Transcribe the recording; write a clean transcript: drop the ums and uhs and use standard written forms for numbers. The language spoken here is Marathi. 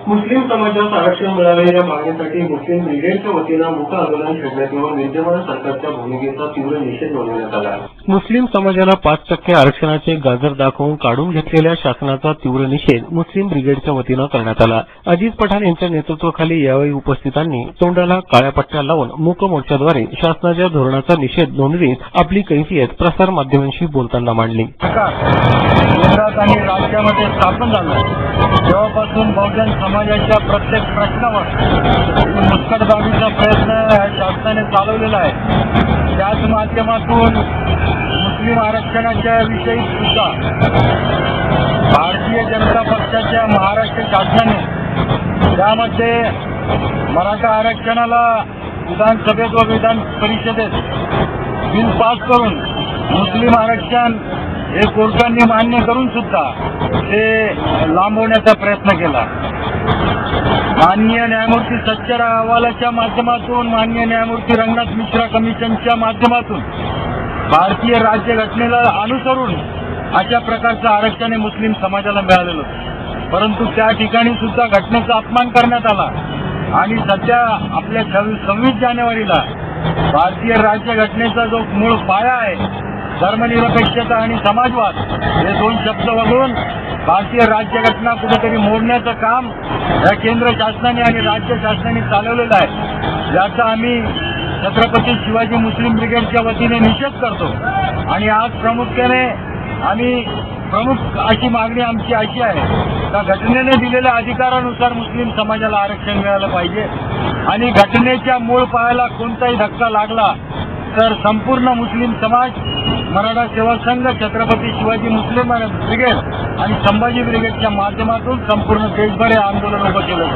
मुस्लिम समाजास आरक्षण मिळावे या मागणीसाठी मुस्लिम ब्रिगेडच्या वतीनं मूक आंदोलन छेडण्यात येऊन विद्यमान सरकारच्या भूमिकेचा तीव्र निषेध नोंदवण्यात आला। मुस्लिम समाजाला 5% आरक्षणाचे गाजर दाखवून काढून घेतलेल्या शासनाचा तीव्र निषेध मुस्लिम ब्रिगेडच्या वतीनं करण्यात आला। अजित पठाण यांच्या नेतृत्वाखाली यावेळी उपस्थितांनी तोंडाला काळ्या पट्ट्या लावून मूक मोर्चाद्वारे शासनाच्या धोरणाचा निषेध नोंदवीत आपली कैफियत प्रसार माध्यमांशी बोलताना मांडली। केंद्रात आणि राज्यामध्ये स्थापन झालं तेव्हापासून बहुजन समाजाच्या प्रत्येक प्रश्नावर मुस्कटदाबीचा प्रयत्न शासनाने चालवलेला आहे। त्याच माध्यमातून मुस्लिम आरक्षणाच्या विषयी सुद्धा भारतीय जनता पक्षाच्या महाराष्ट्र शासनाने त्यामध्ये मराठा आरक्षणाला विधानसभेत व विधान परिषदेत बिल पास करून मुस्लिम आरक्षण हे कोर्टांनी मान्य करून सुद्धा ते लांबवण्याचा प्रयत्न केला। माननीय न्यायमूर्ती सच्चर अहवालाच्या माध्यमातून, माननीय न्यायमूर्ती रंगनाथ मिश्रा कमिशनच्या माध्यमातून भारतीय राज्यघटनेला अनुसरून अशा प्रकारचं आरक्षण हे मुस्लिम समाजाला मिळालेलं होतं, परंतु त्या ठिकाणी सुद्धा घटनेचा अपमान करण्यात आला आणि सध्या आपल्या 26 जानेवारीला भारतीय राज्यघटनेचा जो मूळ पाया आहे धर्मनिरपेक्षता आणि समाजवाद हे 2 शब्द वगळून भारतीय राज्यघटना कुठेतरी मोडण्याचं काम या केंद्र शासनाने आणि राज्य शासनाने चालवलेलं आहे। याचा आम्ही छत्रपती शिवाजी मुस्लिम ब्रिगेडच्या वतीने निषेध करतो आणि आज प्रामुख्याने आम्ही प्रमुख अशी मागणी आमची अशी आहे का घटनेने दिलेल्या अधिकारानुसार मुस्लिम समाजाला आरक्षण मिळालं पाहिजे आणि घटनेच्या मूळ पायाला कोणताही धक्का लागला तर संपूर्ण मुस्लिम समाज, मराठा सेवा संघ, छत्रपती शिवाजी मुस्लिम ब्रिगेड आणि संभाजी ब्रिगेडच्या माध्यमातून संपूर्ण देशभर हे आंदोलन उभं केलं।